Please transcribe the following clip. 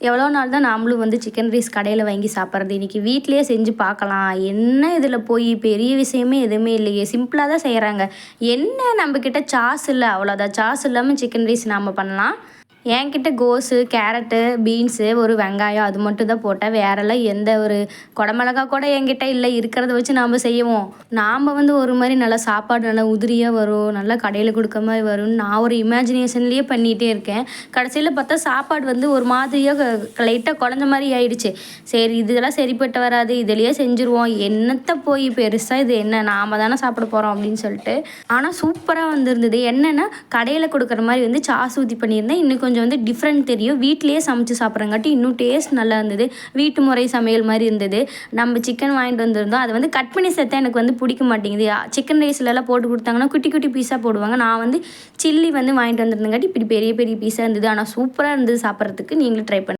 எவ்வளோ நாள் தான் நாமளும் வந்து சிக்கன் ரைஸ் கடையில் வாங்கி சாப்பிட்றது. இன்றைக்கி வீட்டிலேயே செஞ்சு பார்க்கலாம். என்ன இதில் போய் பெரிய விஷயமே எதுவுமே இல்லையே, சிம்பிளாக தான் செய்கிறாங்க. என்ன நம்மக்கிட்ட சாஸ் இல்லை, அவ்வளோதான். சாஸ் இல்லாமல் சிக்கன் ரைஸ் நாம் பண்ணலாம். என்கிட்ட கோஸு, கேரட்டு, பீன்ஸு, ஒரு வெங்காயம் அது மட்டும் தான் போட்டேன். வேறெல்லாம் எந்த ஒரு குடமிளகா கூட என்கிட்ட இல்லை. இருக்கிறத வச்சு நாம் செய்வோம். நாம் வந்து ஒரு மாதிரி நல்லா சாப்பாடு நல்லா உதிரியாக வரும், நல்லா கடையில் கொடுக்க மாதிரி வரும்னு நான் ஒரு இமேஜினேஷன்லேயே பண்ணிகிட்டே இருக்கேன். கடைசியில் பார்த்தா சாப்பாடு வந்து ஒரு மாதிரியாக லைட்டாக குழஞ்ச மாதிரி ஆயிடுச்சு. சரி இதெல்லாம் சரிப்பட்டு வராது, இதுலேயே செஞ்சுருவோம், என்னத்தை போய் பெருசாக இது என்ன நாம் தானே சாப்பிட போகிறோம் அப்படின்னு சொல்லிட்டு. ஆனால் சூப்பராக வந்துருந்தது. என்னென்னா கடையில் கொடுக்குற மாதிரி வந்து சாஸ் ஊற்றி பண்ணியிருந்தேன். இன்னும் கொஞ்சம் வந்து டிஃப்ரெண்ட் தெரியும். வீட்டிலேயே சமைச்சு சாப்பிட்றங்காட்டி இன்னும் டேஸ்ட் நல்லா இருந்தது. வீட்டு முறை சமையல் மாதிரி இருந்தது. நம்ம சிக்கன் வாங்கிட்டு வந்திருந்தோம். அதை வந்து கட் பண்ணி சேர்த்தா எனக்கு வந்து பிடிக்க மாட்டேங்குது. சிக்கன் ரைஸ்லலாம் போட்டு கொடுத்தாங்கன்னா குட்டி குட்டி பீஸாக போடுவாங்க. நான் வந்து சில்லி வந்து வாங்கிட்டு வந்திருந்தங்காட்டி இப்படி பெரிய பெரிய பீஸாக இருந்தது. ஆனால் சூப்பராக இருந்தது சாப்பிட்றதுக்கு. நீங்களும் ட்ரை பண்ணி